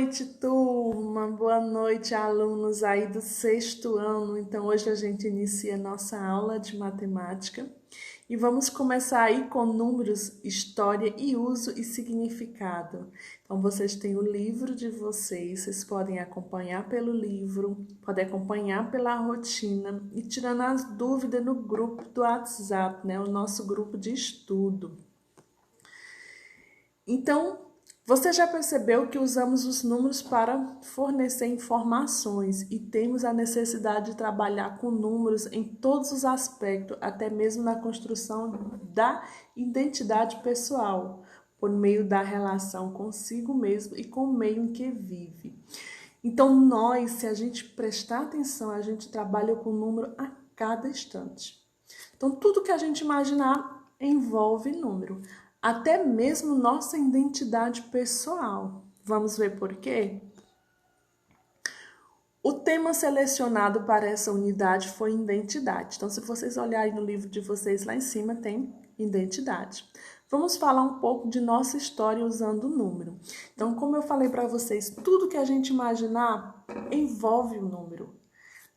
noite, turma. Boa noite, alunos aí do sexto ano. Então, hoje a gente inicia nossa aula de matemática e vamos começar aí com números, história e uso e significado. Então, vocês têm o livro de vocês podem acompanhar pelo livro, podem acompanhar pela rotina e tirando as dúvidas no grupo do WhatsApp, né? O nosso grupo de estudo. Então, você já percebeu que usamos os números para fornecer informações e temos a necessidade de trabalhar com números em todos os aspectos, até mesmo na construção da identidade pessoal, por meio da relação consigo mesmo e com o meio em que vive. Então, nós, se a gente prestar atenção, a gente trabalha com número a cada instante. Então, tudo que a gente imaginar envolve número. Até mesmo nossa identidade pessoal. Vamos ver por quê? O tema selecionado para essa unidade foi identidade. Então, se vocês olharem no livro de vocês, lá em cima tem identidade. Vamos falar um pouco de nossa história usando o número. Então, como eu falei para vocês, tudo que a gente imaginar envolve o número.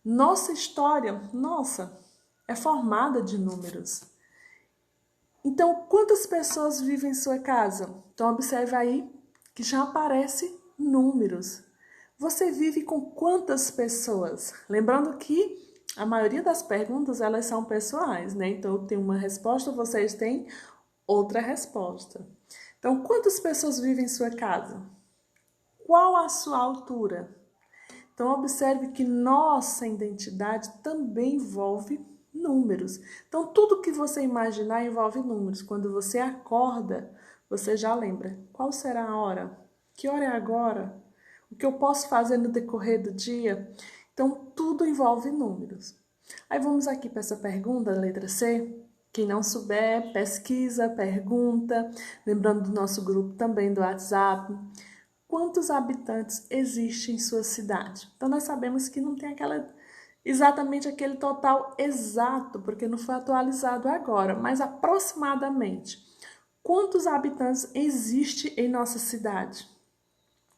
Nossa história, é formada de números. Então, quantas pessoas vivem em sua casa? Então, observe aí que já aparece números. Você vive com quantas pessoas? Lembrando que a maioria das perguntas, elas são pessoais, né? Então, eu tenho uma resposta, vocês têm outra resposta. Então, quantas pessoas vivem em sua casa? Qual a sua altura? Então, observe que nossa identidade também envolve números. Então, tudo que você imaginar envolve números. Quando você acorda, você já lembra qual será a hora? Que hora é agora? O que eu posso fazer no decorrer do dia? Então, tudo envolve números. Aí vamos aqui para essa pergunta, letra C. Quem não souber, pesquisa, pergunta. Lembrando do nosso grupo também do WhatsApp. Quantos habitantes existem em sua cidade? Então, nós sabemos que não tem exatamente aquele total exato, porque não foi atualizado agora, mas aproximadamente. Quantos habitantes existem em nossa cidade?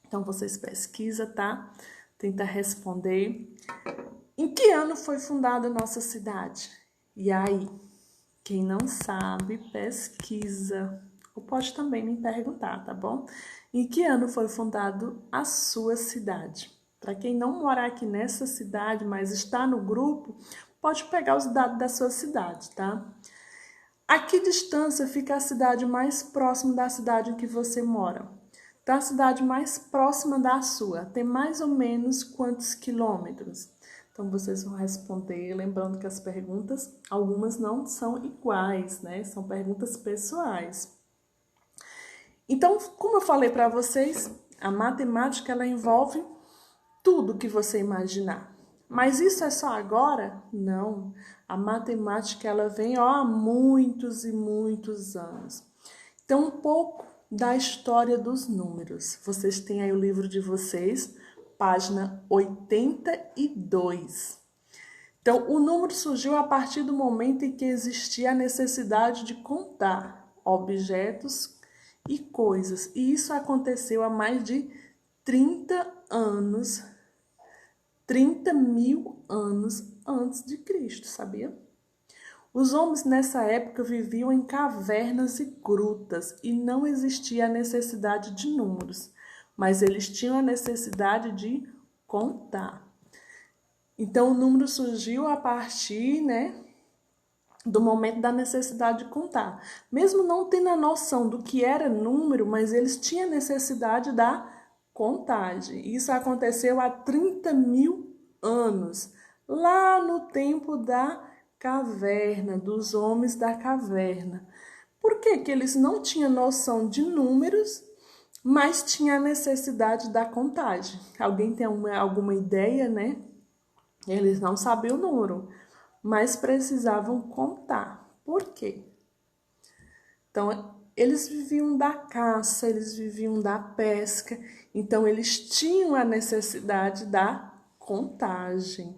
Então, vocês pesquisam, tá? Tenta responder. Em que ano foi fundada a nossa cidade? E aí, quem não sabe, pesquisa. Ou pode também me perguntar, tá bom? Em que ano foi fundado a sua cidade? Para quem não mora aqui nessa cidade, mas está no grupo, pode pegar os dados da sua cidade, tá? A que distância fica a cidade mais próxima da cidade em que você mora? Então, a cidade mais próxima da sua tem mais ou menos quantos quilômetros? Então, vocês vão responder, lembrando que as perguntas, algumas não são iguais, né? São perguntas pessoais. Então, como eu falei para vocês, a matemática, ela envolve tudo que você imaginar. Mas isso é só agora? Não. A matemática, ela vem há muitos e muitos anos. Então, um pouco da história dos números. Vocês têm aí o livro de vocês, página 82. Então, o número surgiu a partir do momento em que existia a necessidade de contar objetos e coisas. E isso aconteceu há mais de 30 anos, 30.000 anos antes de Cristo, sabia? Os homens nessa época viviam em cavernas e grutas e não existia a necessidade de números, mas eles tinham a necessidade de contar. Então, o número surgiu a partir, do momento da necessidade de contar. Mesmo não tendo a noção do que era número, mas eles tinham necessidade da contagem. Isso aconteceu há 30.000 anos, lá no tempo da caverna, dos homens da caverna. Por que que eles não tinham noção de números, mas tinham a necessidade da contagem? Alguém tem alguma ideia, né? Eles não sabiam o número, mas precisavam contar. Por quê? Então, eles viviam da caça, eles viviam da pesca, então eles tinham a necessidade da contagem.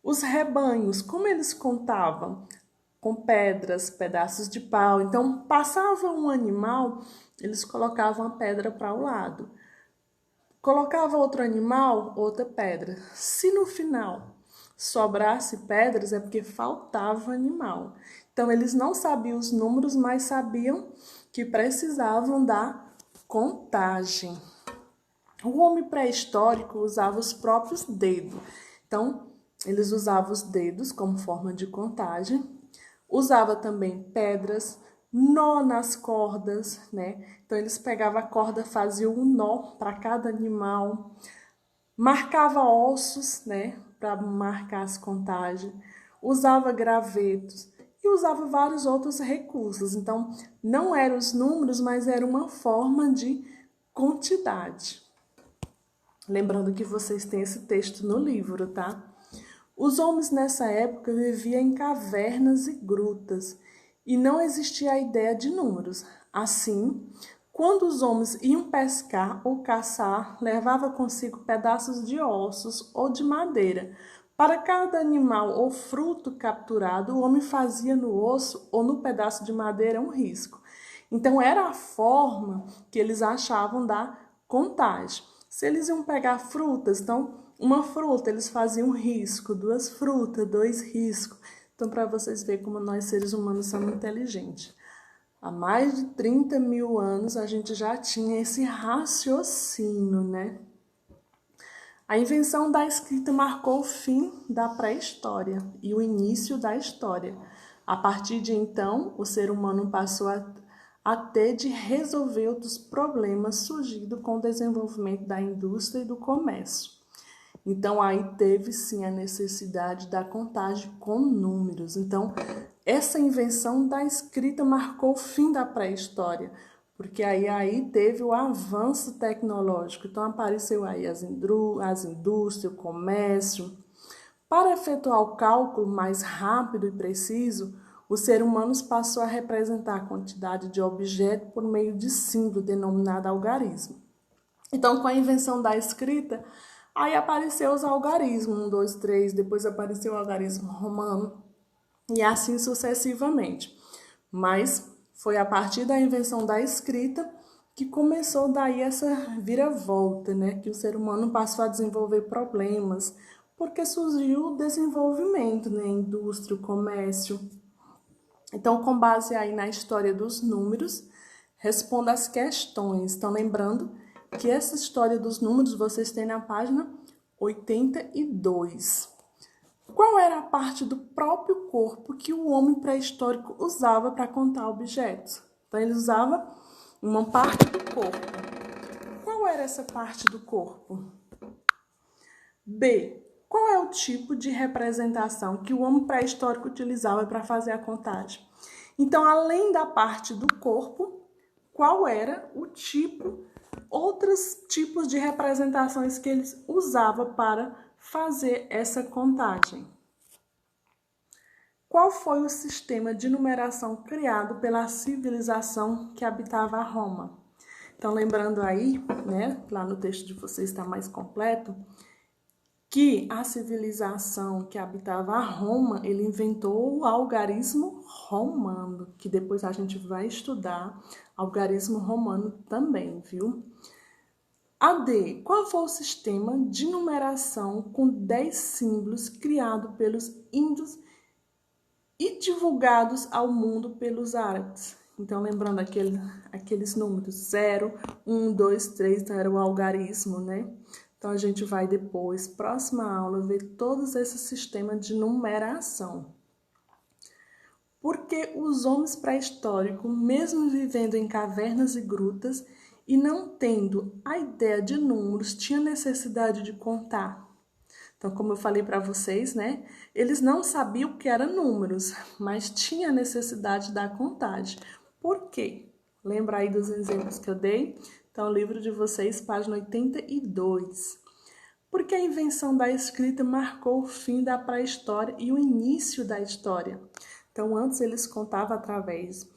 Os rebanhos, como eles contavam? Com pedras, pedaços de pau. Então, passava um animal, eles colocavam a pedra para o lado. Colocava outro animal, outra pedra. Se no final sobrasse pedras, é porque faltava animal. Então, eles não sabiam os números, mas sabiam que precisavam da contagem. O homem pré-histórico usava os próprios dedos. Então, eles usavam os dedos como forma de contagem. Usava também pedras, nó nas cordas, né? Então, eles pegavam a corda, faziam um nó para cada animal. Marcava ossos, né? Para marcar as contagens. Usava gravetos e usava vários outros recursos. Então, não eram os números, mas era uma forma de quantidade. Lembrando que vocês têm esse texto no livro, tá? Os homens nessa época viviam em cavernas e grutas e não existia a ideia de números. Assim, quando os homens iam pescar ou caçar, levava consigo pedaços de ossos ou de madeira. Para cada animal ou fruto capturado, o homem fazia no osso ou no pedaço de madeira um risco. Então, era a forma que eles achavam da contagem. Se eles iam pegar frutas, então, uma fruta, eles faziam um risco, 2 frutas, 2 riscos. Então, para vocês verem como nós, seres humanos, somos inteligentes. Há mais de 30 mil anos, a gente já tinha esse raciocínio, né? A invenção da escrita marcou o fim da pré-história e o início da história. A partir de então, o ser humano passou a ter de resolver outros problemas surgidos com o desenvolvimento da indústria e do comércio. Então, aí teve sim a necessidade da contagem com números. Então, essa invenção da escrita marcou o fim da pré-história, porque aí teve o avanço tecnológico. Então, apareceu aí as indústrias, o comércio. Para efetuar o cálculo mais rápido e preciso, o ser humano passou a representar a quantidade de objetos por meio de símbolo denominado algarismo. Então, com a invenção da escrita, aí apareceu os algarismos, 1, 2, 3, depois apareceu o algarismo romano, e assim sucessivamente. Mas foi a partir da invenção da escrita que começou daí essa viravolta, né? Que o ser humano passou a desenvolver problemas, porque surgiu o desenvolvimento, né? Indústria, o comércio. Então, com base aí na história dos números, responda as questões. Estão lembrando que essa história dos números vocês têm na página 82. Qual era a parte do próprio corpo que o homem pré-histórico usava para contar objetos? Então, ele usava uma parte do corpo. Qual era essa parte do corpo? B. Qual é o tipo de representação que o homem pré-histórico utilizava para fazer a contagem? Então, além da parte do corpo, qual era o tipo, outros tipos de representações que eles usavam para fazer essa contagem? Qual foi o sistema de numeração criado pela civilização que habitava Roma? Então, lembrando aí, né, lá no texto de vocês está mais completo, que a civilização que habitava Roma, ele inventou o algarismo romano, que depois a gente vai estudar algarismo romano também, viu? AD, qual foi o sistema de numeração com 10 símbolos criado pelos índios e divulgados ao mundo pelos árabes? Então, lembrando aqueles números 0, 1, 2, 3, então era o algarismo, né? Então, a gente vai depois, próxima aula, ver todos esses sistemas de numeração. Porque os homens pré-históricos, mesmo vivendo em cavernas e grutas e não tendo a ideia de números, tinham necessidade de contar. Então, como eu falei para vocês, né? Eles não sabiam o que eram números, mas tinha necessidade da contagem. Por quê? Lembra aí dos exemplos que eu dei? Então, o livro de vocês, página 82. Porque a invenção da escrita marcou o fim da pré-história e o início da história. Então, antes eles contavam através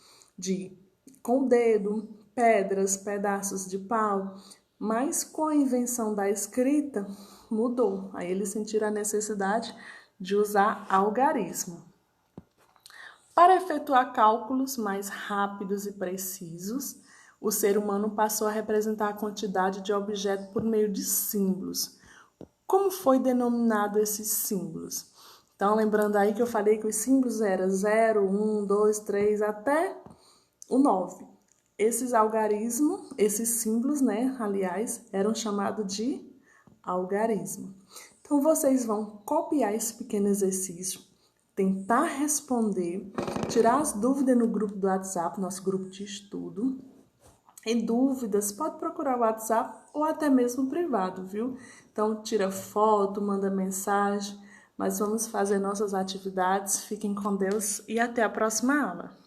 com o dedo, pedras, pedaços de pau, mas com a invenção da escrita, mudou. Aí eles sentiram a necessidade de usar algarismo. Para efetuar cálculos mais rápidos e precisos, o ser humano passou a representar a quantidade de objetos por meio de símbolos. Como foi denominado esses símbolos? Então, lembrando aí que eu falei que os símbolos eram 0, 1, 2, 3, até o 9. Esses algarismos, esses símbolos, né, aliás, eram chamados de algarismo. Então, vocês vão copiar esse pequeno exercício, tentar responder, tirar as dúvidas no grupo do WhatsApp, nosso grupo de estudo. Em dúvidas, pode procurar o WhatsApp ou até mesmo privado, viu? Então, tira foto, manda mensagem, mas vamos fazer nossas atividades. Fiquem com Deus e até a próxima aula.